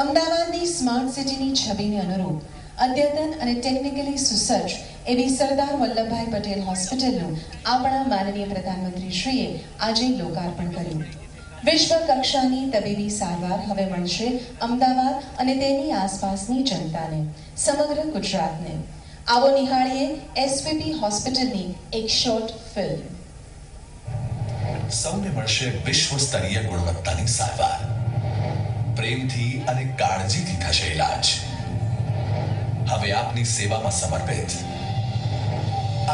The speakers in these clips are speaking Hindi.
અમદાવાદની સ્માર્ટ સિટીની છબીને અનુરૂપ અદ્યતન અને ટેકનિકલી સુસજ્જ એવી સરદાર વલ્લભભાઈ પટેલ હોસ્પિટલનું આપણા માનનીય પ્રધાનમંત્રીશ્રીએ આજે લોકાર્પણ કર્યું. વિશ્વ કક્ષાની તબીબી સારવાર હવે મળશે અમદાવાદ અને તેની આસપાસની જનતાને, સમગ્ર ગુજરાતને. આવો નિહાળીએ એસવીપી હોસ્પિટલની એક શોર્ટ ફિલ્મ. સૌને મળશે વિશ્વ સ્તરીય ગુણવત્તાની સારવાર. પ્રેમથી અને કાળજીથી થશે ઇલાજ. હવે આપની સેવામાં સમર્પિત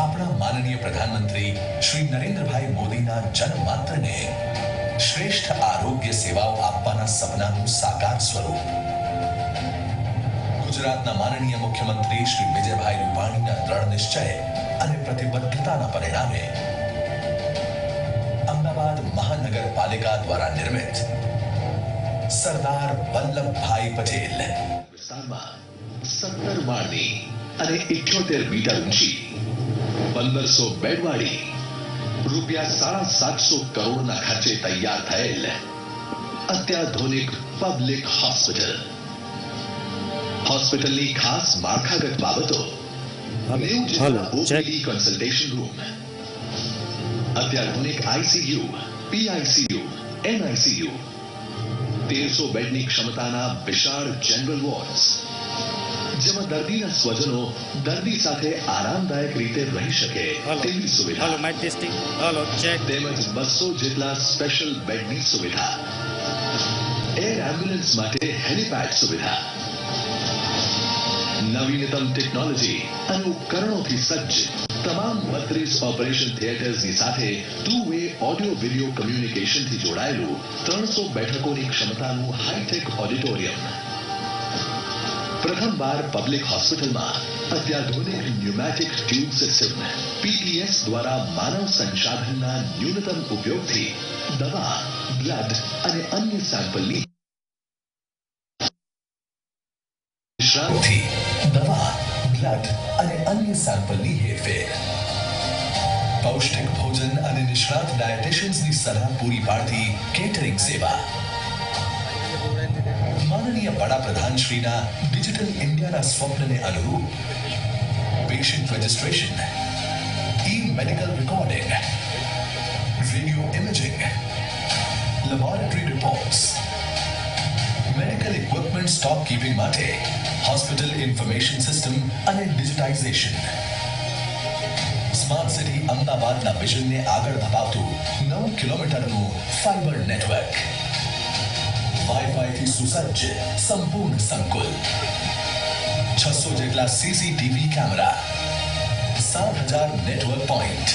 આપણા માનનીય પ્રધાનમંત્રી શ્રી નરેન્દ્રભાઈ મોદીના જન્મમાત્રને શ્રેષ્ઠ આરોગ્ય સેવાઓ આપવાના સપનાનું સાકાર સ્વરૂપ. ગુજરાતના માનનીય મુખ્યમંત્રી શ્રી વિજયભાઈ રૂપાણીના દ્રઢ નિશ્ચય અને પ્રતિબદ્ધતાના પરિણામે અમદાવાદ મહાનગરપાલિકા દ્વારા નિર્મિત સરદાર વલ્લભભાઈ પટેલ વિસ્તારમાં 17 માળની અને 78 મીટર ઊંચી 1500 બેડવાળી રૂપિયા 750 કરોડના ખર્ચે તૈયાર થયેલ અત્યાધુનિક પબ્લિક હોસ્પિટલ. હોસ્પિટલની ખાસ માળખાગત બાબતો: 90 ઓપીડી કન્સલ્ટેશન રૂમ, અત્યાધુનિક આઈસીયુ, પીઆઈસીયુ, એનઆઈસીયુ, 1300 બેડની ક્ષમતાના વિશાળ જનરલ વોર્ડ્સ, જેમાં દર્દીના સ્વજનો દર્દી સાથે આરામદાયક રીતે રહી શકે તેવી સુવિધા. તેમજ 200 જેટલા સ્પેશિયલ બેડની સુવિધા, એર એમ્બ્યુલન્સ માટે હેલિપેડ સુવિધા, નવીનતમ ટેકનોલોજી અને ઉપકરણોથી સજ્જ તમામ 32 ઓપરેશન થિયેટર્સની સાથે 2-વે ઓડિયો વિડિયો કમ્યુનિકેશનથી જોડાયેલું 300 બેઠકોની ક્ષમતાનું હાઈટેક ઓડિટોરિયમ. પ્રથમવાર પબ્લિક હોસ્પિટલમાં અત્યાધુનિક ન્યુમેટિક ટ્યુબ સિસ્ટમ પીટીએસ દ્વારા માનવ સંસાધનના ન્યૂનતમ ઉપયોગથી દવા, બ્લડ અને અન્ય સેમ્પલની નિષ્ણાતથી દવા, બ્લડ અને અન્ય સેમ્પલની હેરફેર, પૌષ્ટિક ભોજન અને નિષ્ણાત ડાયટિશિયન્સની સલાહ પૂરી પાડતી કેટરિંગ સેવા. માનનીય વડાપ્રધાન શ્રીના ડિજિટલ ઇન્ડિયાના સ્વપ્નને અનુરૂપ patient registration, medical recording, radio imaging, laboratory reports, medical equipment stock keeping માટે હોસ્પિટલ ઇન્ફોર્મેશન સિસ્ટમ અને ડિજિટાઇઝેશન. સ્માર્ટ સિટી અમદાવાદના વિઝનને આગળ ધપાવતું 9 કિલોમીટરનું ફાઇબર નેટવર્ક, વાઈફાઈથી સુસજ્જ સંપૂર્ણ સંકુલ, 600 જેટલા સીસીટીવી કેમેરા, 7,000 નેટવર્ક પોઈન્ટ.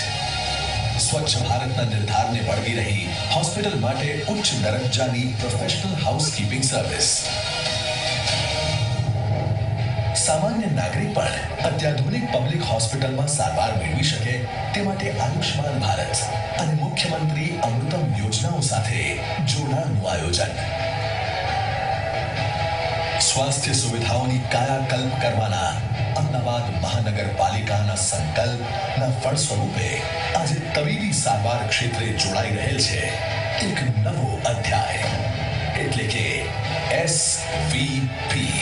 સ્વચ્છ ભારતના નિર્ધારને વળગી રહી હોસ્પિટલ માટે ઉચ્ચ દરજ્જાની પ્રોફેશનલ હાઉસકીપિંગ સર્વિસ. સામાન્ય નાગરિક પણ અત્યાધુનિક પબ્લિક હોસ્પિટલમાં સારવાર મેળવી શકે તે માટે આયુષ્માન ભારત અને મુખ્યમંત્રી અમૃતમ યોજનાઓ સાથે જોડાણનું આયોજન. સ્વાસ્થ્ય સુવિધાઓની કાયાકલ્પ કરવાના અમદાવાદ મહાનગરપાલિકાના સંકલ્પના ફળ સ્વરૂપે આજે તબીબી સારવાર ક્ષેત્રે જોડાઈ રહેલ છે એક નવો અધ્યાય, એટલે કે SVP.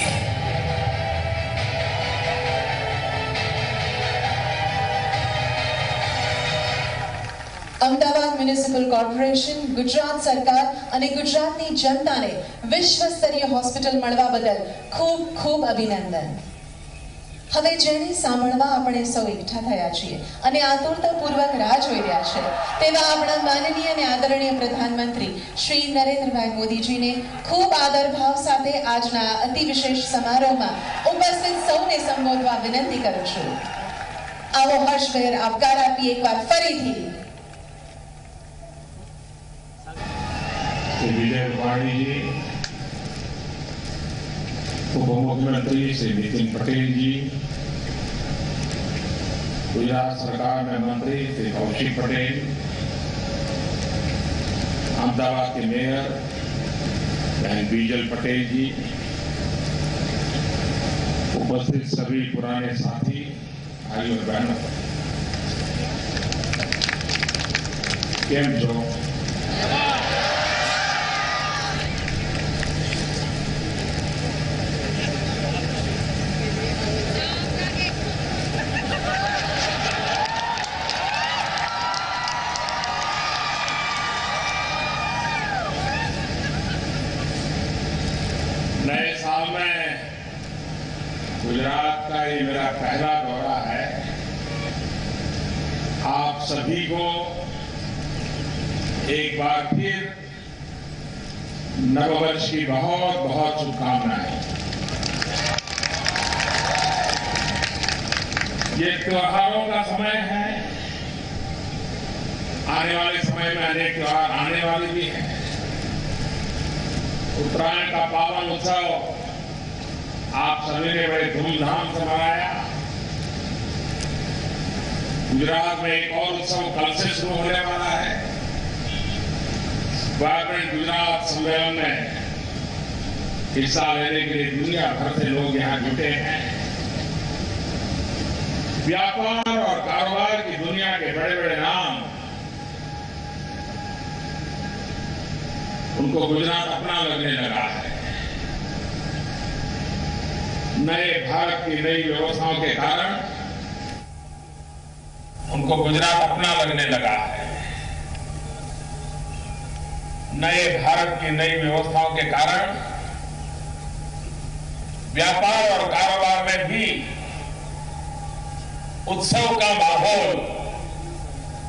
Ahmedabad municipal corporation, Gujarat સરકાર અને ગુજરાતની જનતાને વિશ્વ સ્તરીય હોસ્પિટલ મળવા બદલ ખૂબ ખૂબ અભિનંદન. હવે જેને સાંભળવા આપણે સૌ એકઠા થયા છીએ અને આતુરતાપૂર્વક રાહ જોઈ રહ્યા છે તેવા આપણા માનનીય અને આદરણીય પ્રધાનમંત્રી શ્રી નરેન્દ્રભાઈ મોદીજીને ખૂબ આદરભાવ સાથે આજના અતિ વિશેષ સમારોહમાં ઉપસ્થિત સૌને સંબોધવા વિનંતી કરું છું. આવો હર્ષભેર આવકાર આપી એકવાર ફરીથી. विजय रूपाणी जी, उप मुख्यमंत्री श्री नितिन पटेल जी, गुजरात सरकार में मंत्री श्री कौशिक पटेल, अहमदाबाद के मेयर बहन बीजल पटेल जी, उपस्थित सभी पुराने साथी भाई और बहनों, केम जो नए साल में गुजरात का ये मेरा पहला दौरा है। आप सभी को एक बार फिर नववर्ष की बहुत बहुत शुभकामनाएं। ये त्योहारों का समय है। आने वाले समय में अनेक त्योहार आने वाले भी हैं। उत्तरायण का पावन उत्सव आप सभी ने बड़े धूमधाम से मनाया। गुजरात में एक और उत्सव कल से शुरू होने वाला है। वाइब्रेंट गुजरात सम्मेलन में हिस्सा लेने के लिए दुनिया भर से लोग यहां जुटे हैं। व्यापार और कारोबार की दुनिया के बड़े बड़े नाम, उनको गुजरात अपना लगने लगा है। नए भारत की नई व्यवस्थाओं के कारण उनको गुजरात अपना लगने लगा है। नए भारत की नई व्यवस्थाओं के कारण व्यापार और कारोबार में भी उत्सव का माहौल,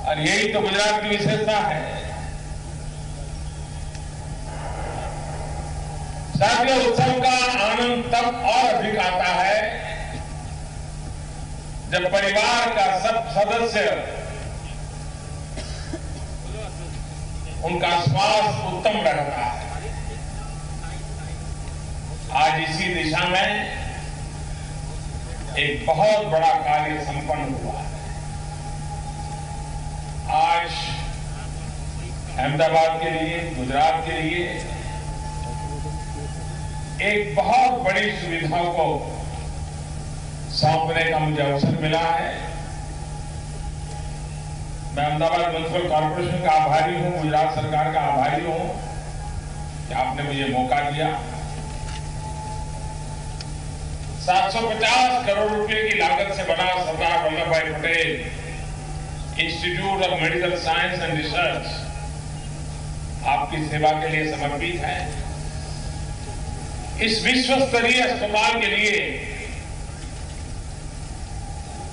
और यही तो गुजरात की विशेषता है। साथियों, उत्सव का आनंद तब और अधिक आता है जब परिवार का सब सदस्य उनका स्वास्थ्य उत्तम रहता है। आज इसी दिशा में एक बहुत बड़ा कार्य संपन्न हुआ है। आज अहमदाबाद के लिए, गुजरात के लिए एक बहुत बड़ी सुविधाओं को सौंपने का मुझे अवसर मिला है। मैं अहमदाबाद म्युनिसिपल कॉर्पोरेशन का आभारी हूं, गुजरात सरकार का आभारी हूं कि आपने मुझे मौका दिया। 750 करोड़ रुपए की लागत से बना सरदार वल्लभ भाई Patel institute of medical science and research आपकी सेवा के लिए समर्पित है। इस विश्व स्तरीय अस्पताल के लिए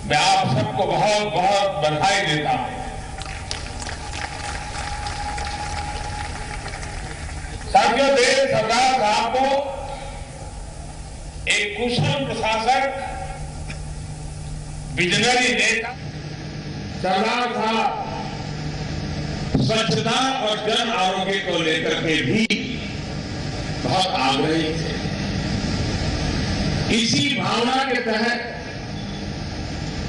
मैं आप सबको बहुत बहुत बधाई देता हूं। साथियों, देश सरदार साहब को एक कुशल प्रशासक, विजनरी नेता, सरदार साहब स्वच्छता और जन आरोग्य को लेकर के भी बहुत आग्रही थे। इसी भावना के तहत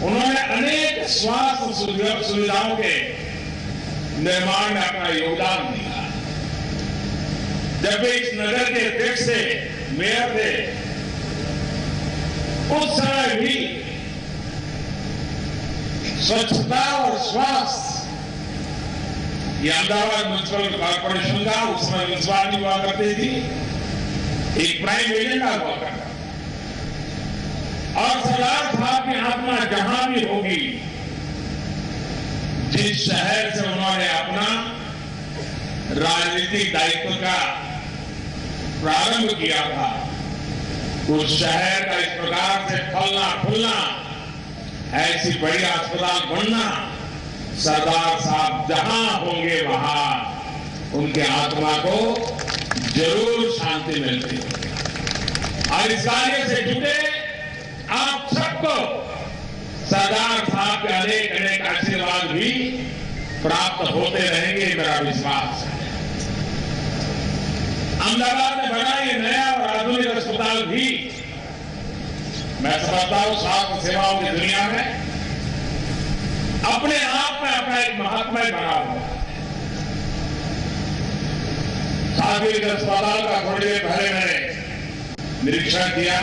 उन्होंने अनेक स्वास्थ्य सुविधाओं के निर्माण में अपना योगदान दिया। जब वे इस नगर के अध्यक्ष थे, मेयर थे, उस समय भी स्वच्छता और स्वास्थ्य ये अहमदाबाद म्युनिसिपल कॉर्पोरेशन का उस समय म्युनिसिपालिटी हुआ करती थी, एक प्राइम एजेंडा हुआ करता। और सरदार साहब की आत्मा जहां भी होगी, जिस शहर से उन्होंने अपना राजनीतिक दायित्व का प्रारंभ किया था, उस शहर का इस प्रकार से फलना फूलना, ऐसी बड़ी अस्पताल बनना, सरदार साहब जहां होंगे वहां उनके आत्मा को जरूर शांति मिलती है। और इस कार्य से जुटे आप सबको सरदार साहब के अनेक अनेक आशीर्वाद भी प्राप्त होते रहेंगे, मेरा विश्वास है। अहमदाबाद में बना ये नया और आधुनिक अस्पताल भी मैं समझता हूं स्वास्थ्य सेवाओं की दुनिया में अपने आप में अपना एक महात्मा बना हुआ है। साथ ही इस अस्पताल का थोड़ी देर पहले मैंने निरीक्षण किया।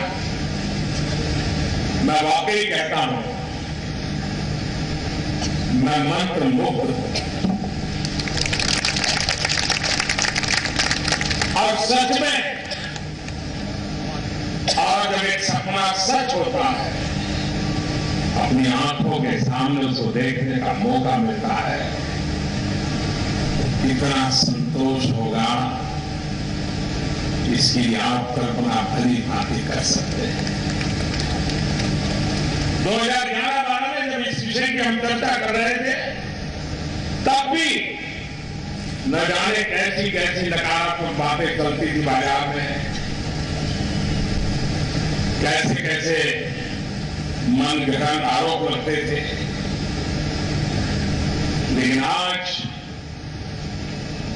मैं वाकई कहता हूं, मैं मंत्र मुग्ध हूं। और सच में, और जब एक सपना सच होता है, अपनी आंखों के सामने उसको देखने का मौका मिलता है, इतना संतोष होगा, इसके लिए आप कल्पना भली भांति कर सकते हैं। 2011-12 में जब इस विषय की हम चर्चा कर रहे थे, तब भी न जाने कैसी कैसी नकारात्मक बातें चलती थी बाजार में, कैसे कैसे मन गहन आरोप लगते थे। लेकिन आज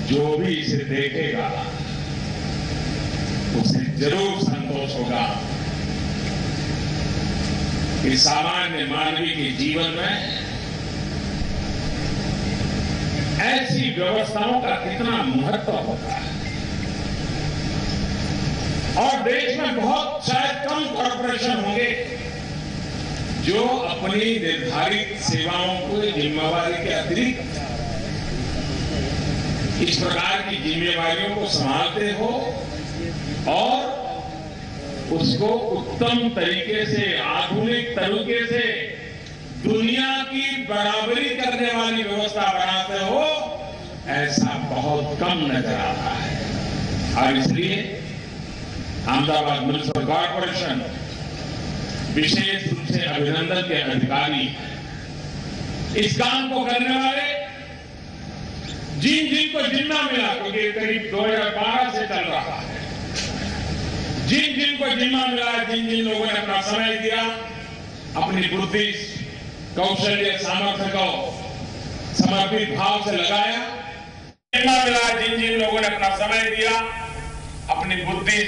जो भी इसे देखेगा उसे जरूर संतोष होगा कि सामान्य मानवीय के जीवन में ऐसी व्यवस्थाओं का कितना महत्व होता है। और देश में बहुत शायद कम कॉर्पोरेशन होंगे जो अपनी निर्धारित सेवाओं को जिम्मेवारी के अतिरिक्त इस प्रकार की जिम्मेवारियों को संभालते हो और उसको उत्तम तरीके से, आधुनिक तरीके से दुनिया की बराबरी करने वाली व्यवस्था बनाते हो, ऐसा बहुत कम नजर आता है। और इसलिए अहमदाबाद म्युनिसिपल कॉर्पोरेशन विशेष रूप से अभिनंदन के अधिकारी है। इस काम को करने वाले जिन को जिम्मा मिला, क्योंकि करीब 2012 से चल रहा है, जिन को जिम्मा मिला, जिन लोगों ने अपना समय दिया, अपनी बुद्धि, कौशल्य, सामर्थ्य को समर्पित भाव से लगाया, जिम्मा मिला, जिन लोगों ने अपना समय दिया, अपनी बुद्धि,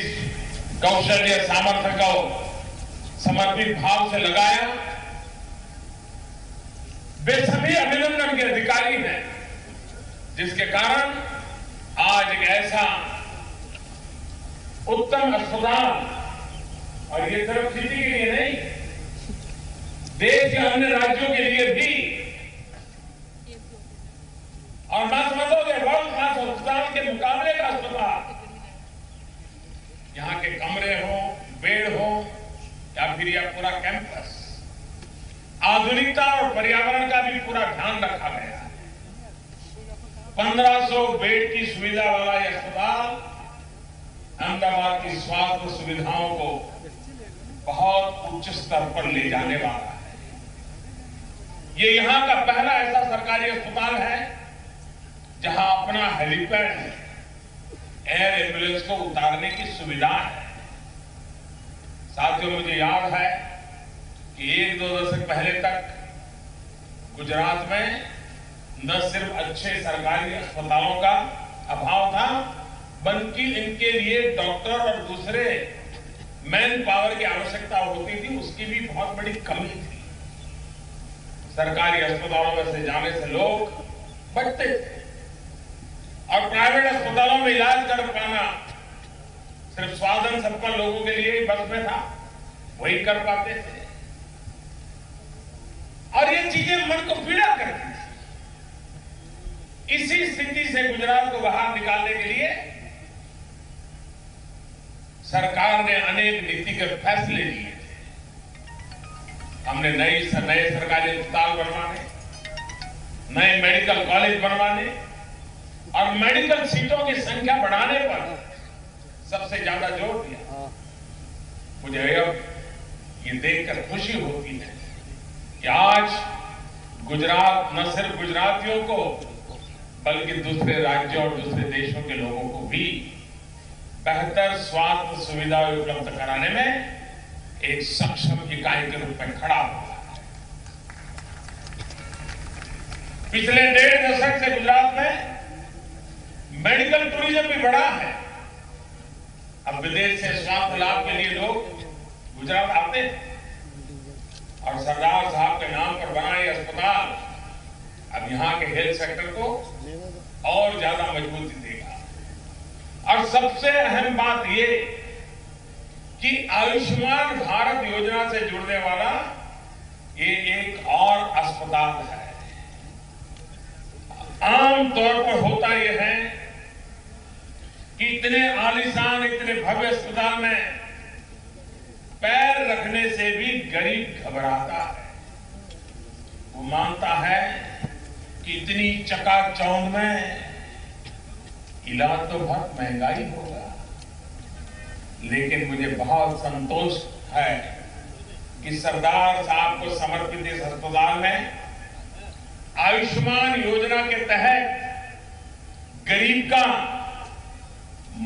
कौशल्य, सामर्थ्य को समर्पित भाव से लगाया, वे सभी अभिनंदन के अधिकारी हैं, जिसके कारण आज एक ऐसा उत्तम अस्पताल, और ये सिर्फ सिटी के लिए नहीं, देश के अन्य राज्यों के लिए भी, और ना समझोगे वर्ल्ड क्लास अस्पताल के मुकाबले का अस्पताल, यहाँ के कमरे हो, बेड हो, या फिर यह पूरा कैंपस, आधुनिकता और पर्यावरण का भी पूरा ध्यान रखा गया है। 1500 बेड की सुविधा वाला यह अस्पताल अहमदाबाद की स्वास्थ्य सुविधाओं को बहुत उच्च स्तर पर ले जाने वाला है। ये यहां का पहला ऐसा सरकारी अस्पताल है जहां अपना हेलीपैड है, एयर एम्बुलेंस को उतारने की सुविधा है। साथियों, मुझे याद है कि 1-2 दशक पहले तक गुजरात में न सिर्फ अच्छे सरकारी अस्पतालों का अभाव था, बल्कि इनके लिए डॉक्टर और दूसरे मैन पावर की आवश्यकता होती थी, उसकी भी बहुत बड़ी कमी थी। सरकारी अस्पतालों में से जाने से लोग बचते थे और प्राइवेट अस्पतालों में इलाज कर पाना सिर्फ स्वाधन संपन्न लोगों के लिए ही बस में था, वही कर पाते थे। और ये चीजें मन को पीड़ा करती थी। इसी स्थिति से गुजरात को बाहर निकालने के लिए सरकार ने अनेक नीतिगत फैसले लिए थे। हमने नए सरकारी अस्पताल बनवाने, नए मेडिकल कॉलेज बनवाने और मेडिकल सीटों की संख्या बढ़ाने पर सबसे ज्यादा जोर दिया। मुझे अब ये देखकर खुशी होती है कि आज गुजरात न सिर्फ गुजरातियों को बल्कि दूसरे राज्यों और दूसरे देशोच के लोगों को भी बेहतर स्वास्थ्य सुविधाएं उपलब्ध कराने में एक सक्षम इकाई के रूप में खड़ा हुआ है। पिछले 1.5 दशक से गुजरात में मेडिकल टूरिज्म भी बढ़ा है। अब विदेश से स्वास्थ्य लाभ के लिए लोग गुजरात आते हैं और सरदार साहब के नाम पर बना ये अस्पताल अब यहां के हेल्थ सेक्टर को और ज्यादा मजबूती देगा। और सबसे अहम बात ये कि आयुष्मान भारत योजना से जुड़ने वाला ये एक और अस्पताल है। आम तौर पर होता यह है कि इतने आलीशान, इतने भव्य अस्पताल में पैर रखने से भी गरीब घबराता है। वो मानता है कि इतनी चकाचौंध में इलाज तो बहुत महंगा ही होगा। लेकिन मुझे बहुत संतोष है कि सरदार साहब को समर्पित इस अस्पताल में आयुष्मान योजना के तहत गरीब का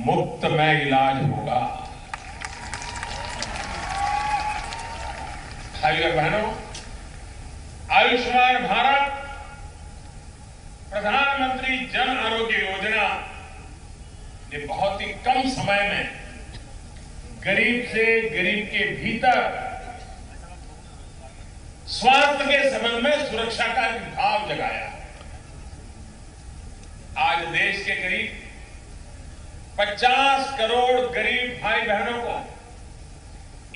मुफ्त में इलाज होगा। भाइयों और बहनों, आयुष्मान भारत प्रधानमंत्री जन आरोग्य योजना ने बहुत ही कम समय में गरीब से गरीब के भीतर स्वास्थ्य के संबंध में सुरक्षा का भाव जगाया। आज देश के करीब 50 करोड़ गरीब भाई बहनों को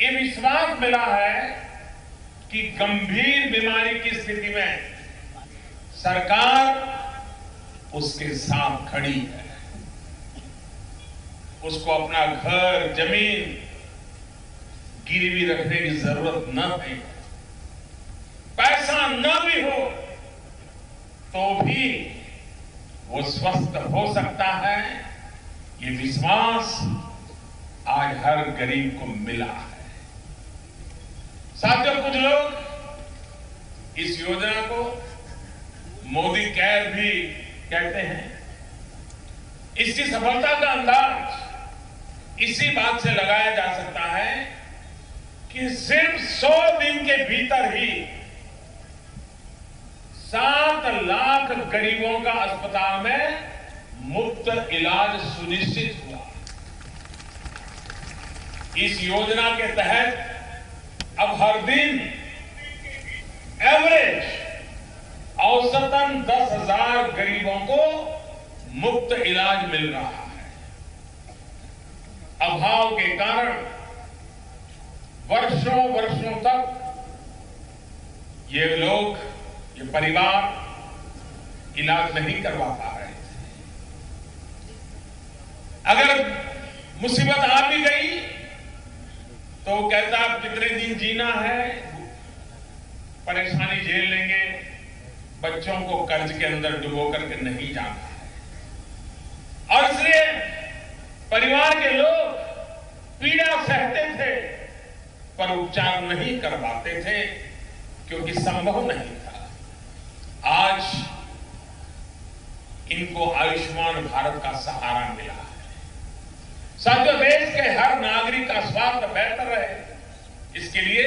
ये विश्वास मिला है कि गंभीर बीमारी की स्थिति में सरकार उसके साथ खड़ी है। उसको अपना घर, जमीन गिरवी रखने की जरूरत न है। पैसा न भी हो तो भी वो स्वस्थ हो सकता है। ये विश्वास आज हर गरीब को मिला है। साथियों, कुछ लोग इस योजना को मोदी केयर भी कहते हैं। इसकी सफलता का अंदाज इसी बात से लगाया जा सकता है कि सिर्फ 100 दिन के भीतर ही 7 लाख गरीबों का अस्पताल में मुफ्त इलाज सुनिश्चित हुआ। इस योजना के तहत अब हर दिन एवरेज औसतन 10,000 गरीबों को मुफ्त इलाज मिल रहा है। अभाव के कारण वर्षों वर्षों तक ये लोग, ये परिवार इलाज नहीं करवा पा रहे थे। अगर मुसीबत आ भी गई तो कहता अब कितने दिन जीना है, परेशानी झेल लेंगे, बच्चों को कर्ज के अंदर डुबो करके नहीं जाना है। और इसलिए परिवार के लोग पीड़ा सहते थे पर उपचार नहीं करवाते थे क्योंकि संभव नहीं था। आज इनको आयुष्मान भारत का सहारा मिला है। साथियों, देश के हर नागरिक का स्वास्थ्य बेहतर रहे, इसके लिए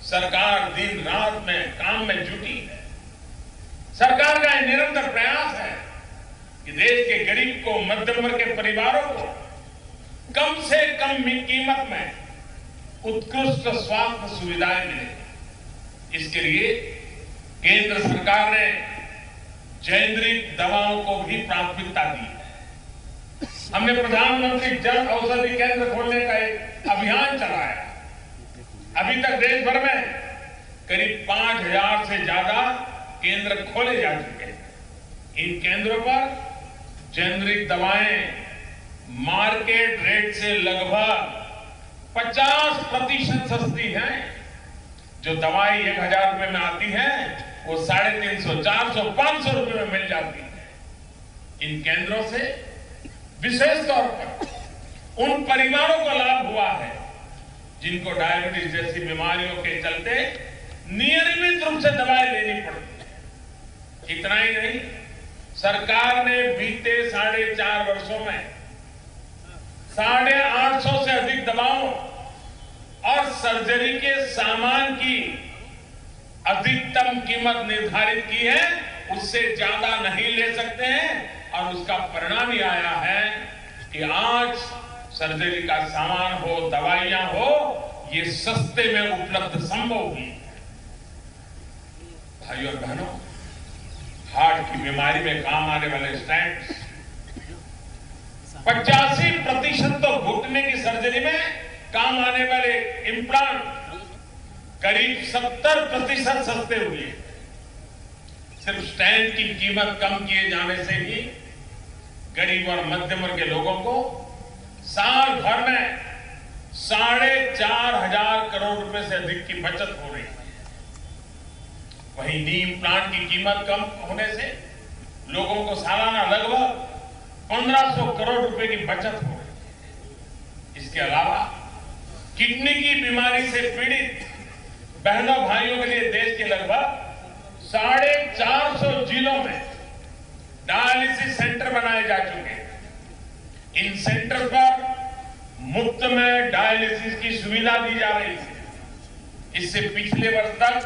सरकार दिन रात में काम में जुटी है। सरकार का यह निरंतर प्रयास है कि देश के गरीब को, मध्यम वर्ग के परिवारों को कम से कम कीमत में उत्कृष्ट स्वास्थ्य सुविधाएं मिले। इसके लिए केंद्र सरकार ने जेनरिक दवाओं को भी प्राथमिकता दी है। हमने प्रधानमंत्री जन औषधि केंद्र खोलने का एक अभियान चलाया। अभी तक देश भर में करीब 5,000 से ज्यादा केंद्र खोले जा चुके हैं। इन केंद्रों पर जेनरिक दवाएं मार्केट रेट से लगभग 50% सस्ती हैं। जो दवाई 1,000 रुपए में आती है वो 350, 400, 500 रुपए में मिल जाती है। इन केंद्रों से विशेष तौर पर उन परिवारों को लाभ हुआ है जिनको डायबिटीज जैसी बीमारियों के चलते नियमित रूप से दवाएं लेनी पड़ती है। इतना ही नहीं, सरकार ने बीते 4.5 वर्षों में 850 से अधिक दवाओं और सर्जरी के सामान की अधिकतम कीमत निर्धारित की है। उससे ज्यादा नहीं ले सकते हैं और उसका परिणाम ही आया है कि आज सर्जरी का सामान हो, दवाइयां हो, ये सस्ते में उपलब्ध संभव हुई। भाइयों और बहनों, हार्ट की बीमारी में काम आने वाले स्टेंट्स 85% तो घुटने की सर्जरी में काम आने वाले इम्प्लांट करीब 70% सस्ते हुए। सिर्फ स्टेंट की कीमत कम किए जाने से ही गरीब और मध्यम वर्ग के लोगों को साल भर में 4,500 करोड़ रुपए से अधिक की बचत हो रही है। वहीं नी इम्प्लांट की कीमत कम होने से लोगों को सालाना लगभग 1,500 करोड़ रुपए की बचत हो रही है। इसके अलावा किडनी की बीमारी से पीड़ित बहनों भाइयों के लिए देश के लगभग 450 जिलों में डायलिसिस सेंटर बनाए जा चुके हैं। इन सेंटर पर मुफ्त में डायलिसिस की सुविधा दी जा रही है। इससे पिछले वर्ष तक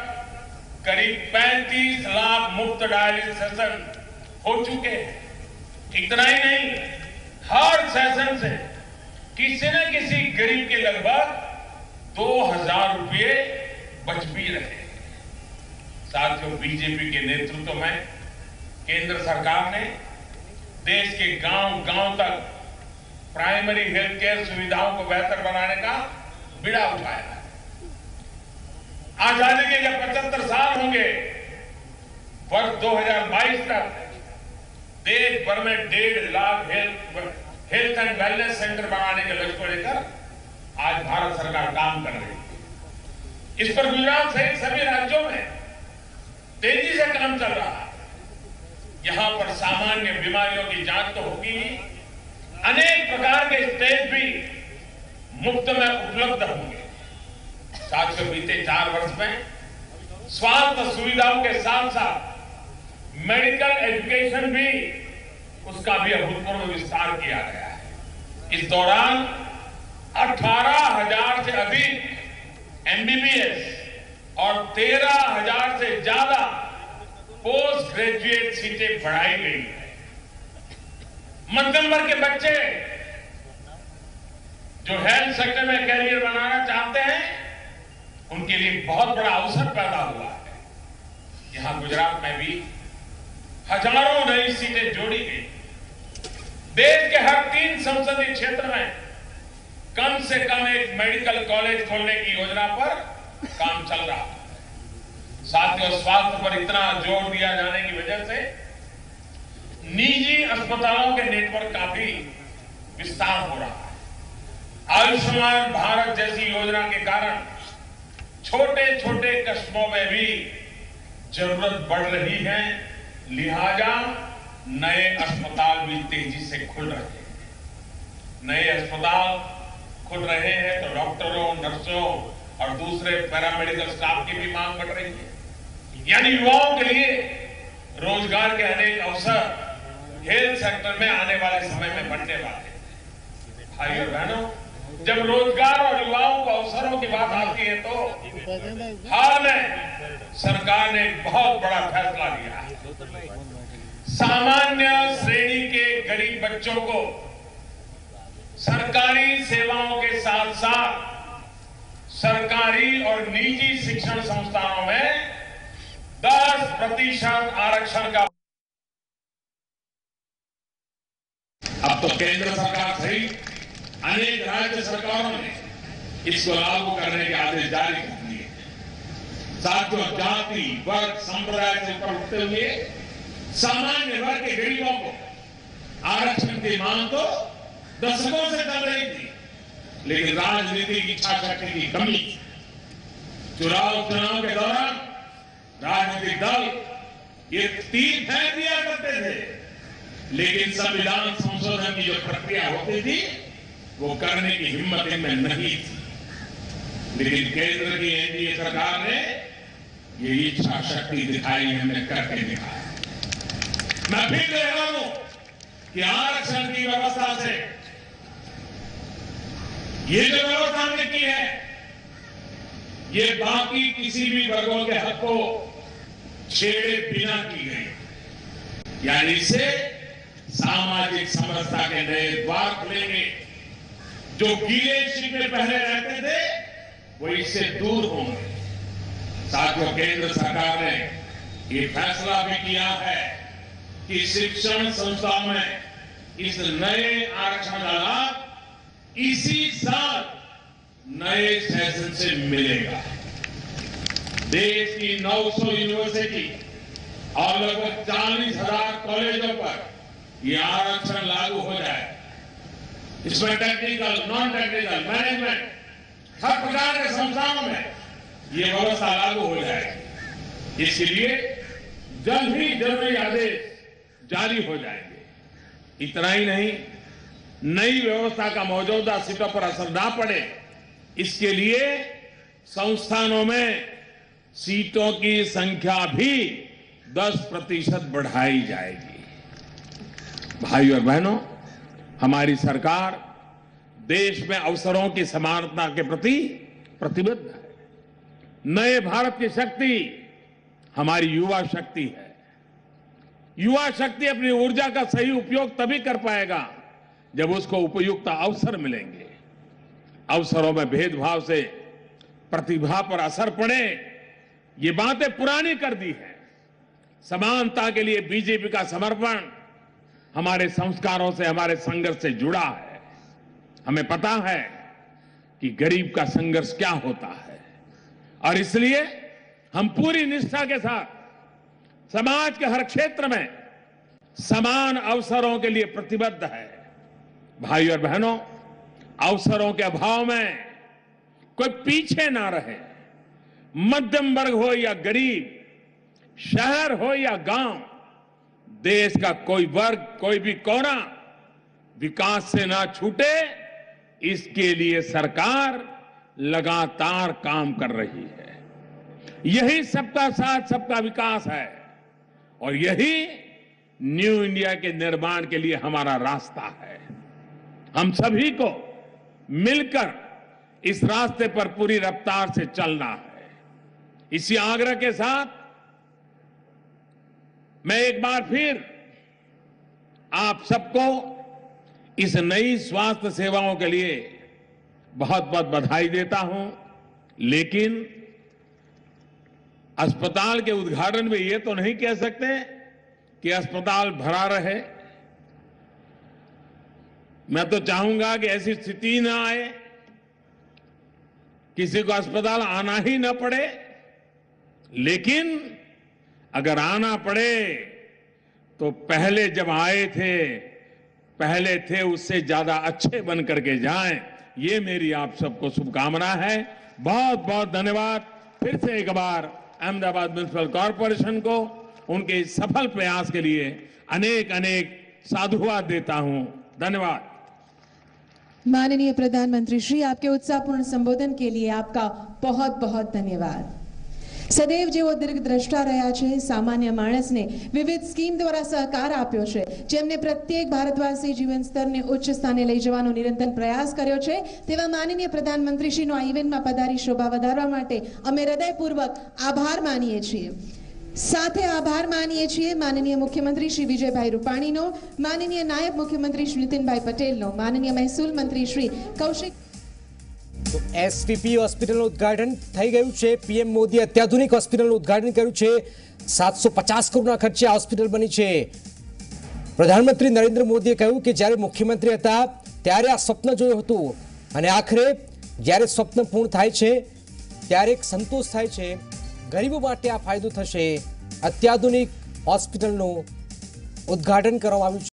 करीब 35 लाख मुफ्त डायलिसिस सेशन हो चुके हैं। इतना ही नहीं, हर सेशन से किसी न किसी गरीब के लगभग 2000 रुपये बच भी रहे। साथियों, बीजेपी के नेतृत्व में केंद्र सरकार ने देश के गांव-गांव तक प्राइमरी हेल्थ केयर सुविधाओं को बेहतर बनाने का बीड़ा उठाया है। आजादी के जब 75 साल होंगे, वर्ष 2022 तक देश भर में 1.5 lakh health and wellness centre बनाने के लक्ष्य को लेकर आज भारत सरकार काम कर रही है। इस पर गुजरात सहित सभी राज्यों में तेजी से काम चल रहा है। यहां पर सामान्य बीमारियों की जांच तो होगी ही, अनेक प्रकार के टेस्ट भी मुफ्त में उपलब्ध होंगे। साथियों, बीते 4 वर्ष में स्वास्थ्य सुविधाओं के साथ साथ मेडिकल एजुकेशन भी उसका भी अभूतपूर्व विस्तार किया गया है। इस दौरान 18,000 से अधिक एमबीबीएस और 13,000 से ज्यादा पोस्ट ग्रेजुएट सीटें बढ़ाई गई है। मध्यम वर्ग के बच्चे जो हेल्थ सेक्टर में कैरियर बनाना चाहते हैं, उनके लिए बहुत बड़ा अवसर पैदा हुआ है। यहां गुजरात में भी हजारों नई सीटें जोड़ी गई। देश के हर 3 संसदीय क्षेत्र में कम से कम एक मेडिकल कॉलेज खोलने की योजना पर काम चल रहा है। साथियों, स्वास्थ्य पर इतना जोर दिया जाने की वजह से निजी अस्पतालों के नेटवर्क का भी विस्तार हो रहा है। आयुष्मान भारत जैसी योजना के कारण छोटे छोटे कस्बों में भी जरूरत बढ़ रही है, लिहाजा नए अस्पताल भी तेजी से खुल रहे हैं। नए अस्पताल खुल रहे हैं तो डॉक्टरों, नर्सों और दूसरे पैरामेडिकल स्टाफ की भी मांग बढ़ रही है। यानी युवाओं के लिए रोजगार के अनेक अवसर हेल्थ सेक्टर में आने वाले समय में बनने वाले हैं। भाई और बहनों, जब रोजगार और युवाओं को अवसरों की बात आती है तो हाल में सरकार ने एक बहुत बड़ा फैसला लिया है। सामान्य श्रेणी के गरीब बच्चों को सरकारी सेवाओं के साथ साथ सरकारी और निजी शिक्षण संस्थानों में 10% आरक्षण का अब तो केंद्र सरकार सहित अनेक राज्य सरकारों ने इसको लागू करने के आदेश जारी कर दिए। साथियों, जाति, वर्ग, संप्रदाय से ऊपर उठते हुए सामान्य वर्ग के गरीबों को आरक्षण की मांग तो दशकों से चल रही थी, लेकिन राजनीतिक इच्छा शक्ति की कमी, चुनाव के दौरान राजनीतिक दल ये तीर फेंक दिया करते थे, लेकिन संविधान संशोधन की जो प्रक्रिया होती थी वो करने की हिम्मत इनमें नहीं थी। लेकिन केंद्र की एनडीए सरकार ने ये इच्छा शक्ति दिखाई, हमने करके दिखाया। मैं फिर कह रहा हूं कि आरक्षण की व्यवस्था से ये जो व्यवस्था हमने की है, ये बाकी किसी भी वर्गों के हक को छेड़े बिना की गई। यानी इससे सामाजिक समरसता के नए द्वार खुलेंगे। जो गीले शिकवे पहले रहते थे वो इससे दूर होंगे। साथियों, केंद्र सरकार ने ये फैसला भी किया है कि शिक्षण संस्थाओं में इस नए आरक्षण का लाभ इसी साल नए सेशन से मिलेगा। देश की 900 यूनिवर्सिटी और लगभग 40,000 कॉलेजों पर यह आरक्षण लागू हो जाए। इसमें टेक्निकल, नॉन टेक्निकल, मैनेजमेंट हर प्रकार के संस्थानों में यह व्यवस्था लागू हो जाएगी। इसके लिए जल्द ही जरूरी आदेश जारी हो जाएंगे। इतना ही नहीं, नई व्यवस्था का मौजूदा सीटों पर असर ना पड़े, इसके लिए संस्थानों में सीटों की संख्या भी 10% बढ़ाई जाएगी। भाइयों और बहनों, हमारी सरकार देश में अवसरों की समानता के प्रति प्रतिबद्ध है। नए भारत की शक्ति हमारी युवा शक्ति है। युवा शक्ति अपनी ऊर्जा का सही उपयोग तभी कर पाएगा जब उसको उपयुक्त अवसर मिलेंगे। अवसरों में भेदभाव से प्रतिभा पर असर पड़े, ये बातें पुरानी कर दी है। समानता के लिए बीजेपी का समर्पण हमारे संस्कारों से, हमारे संघर्ष से जुड़ा है। हमें पता है कि गरीब का संघर्ष क्या होता है और इसलिए हम पूरी निष्ठा के साथ समाज के हर क्षेत्र में समान अवसरों के लिए प्रतिबद्ध है। भाइयों और बहनों, अवसरों के अभाव में कोई पीछे ना रहे। मध्यम वर्ग हो या गरीब, शहर हो या गांव, देश का कोई वर्ग, कोई भी कोना विकास से ना छूटे, इसके लिए सरकार लगातार काम कर रही है। यही सबका साथ, सबका विकास है और यही न्यू इंडिया के निर्माण के लिए हमारा रास्ता है। हम सभी को मिलकर इस रास्ते पर पूरी रफ्तार से चलना है। इसी आग्रह के साथ मैं एक बार फिर आप सबको इस नई स्वास्थ्य सेवाओं के लिए बहुत बहुत बधाई देता हूं। लेकिन अस्पताल के उद्घाटन में ये तो नहीं कह सकते कि अस्पताल भरा रहे। मैं तो चाहूंगा कि ऐसी स्थिति ना आए, किसी को अस्पताल आना ही ना पड़े। लेकिन अगर आना पड़े तो पहले जब आए थे, पहले थे उससे ज्यादा अच्छे बन करके जाएं। ये मेरी आप सबको शुभकामना है। बहुत बहुत धन्यवाद। फिर से एक बार अहमदाबाद म्युनिसिपल कॉरपोरेशन को उनके इस सफल प्रयास के लिए अनेक अनेक साधुवाद देता हूं। धन्यवाद। माननीय प्रधानमंत्री श्री, आपके उत्साहपूर्ण संबोधन के लिए आपका बहुत बहुत धन्यवाद। સદૈવ જેવો દીર્ઘદ્રષ્ટા રહ્યા છે, સામાન્ય માણસને વિવિધ સ્કીમ દ્વારા સહકાર આપ્યો છે, જેમને પ્રત્યેક ભારતવાસી જીવન સ્તરને ઉચ્ચ સ્થાને લઈ જવાનો નિરંતર પ્રયાસ કર્યો છે, તેવા માનનીય પ્રધાનમંત્રીશ્રીનો આ ઇવેન્ટમાં પધારી શોભા વધારવા માટે અમે હૃદયપૂર્વક આભાર માનીએ છીએ। સાથે આભાર માનીએ છીએ માનનીય મુખ્યમંત્રી શ્રી વિજયભાઈ રૂપાણીનો, માનનીય નાયબ મુખ્યમંત્રી શ્રી નીતિનભાઈ પટેલનો, માનનીય મહેસૂલ મંત્રી શ્રી કૌશિક। तो एसवीपी હોસ્પિટલનું ઉદ્ઘાટન થઈ ગયું છે। પીએમ મોદી અત્યાધુનિક હોસ્પિટલનું ઉદ્ઘાટન કર્યું છે। 750 કરોડના ખર્ચે આ હોસ્પિટલ બની છે। પ્રધાનમંત્રી નરેન્દ્ર મોદીએ કહ્યું કે જ્યારે મુખ્યમંત્રી હતા ત્યારે આ સ્વપ્ન જોયું હતું અને આખરે જ્યારે સ્વપ્ન પૂર્ણ થાય છે ત્યારે એક સંતોષ થાય છે। ગરીબો માટે આ ફાયદો થશે। અત્યાધુનિક હોસ્પિટલનું ઉદ્ઘાટન કરવામાં આવ્યું છે।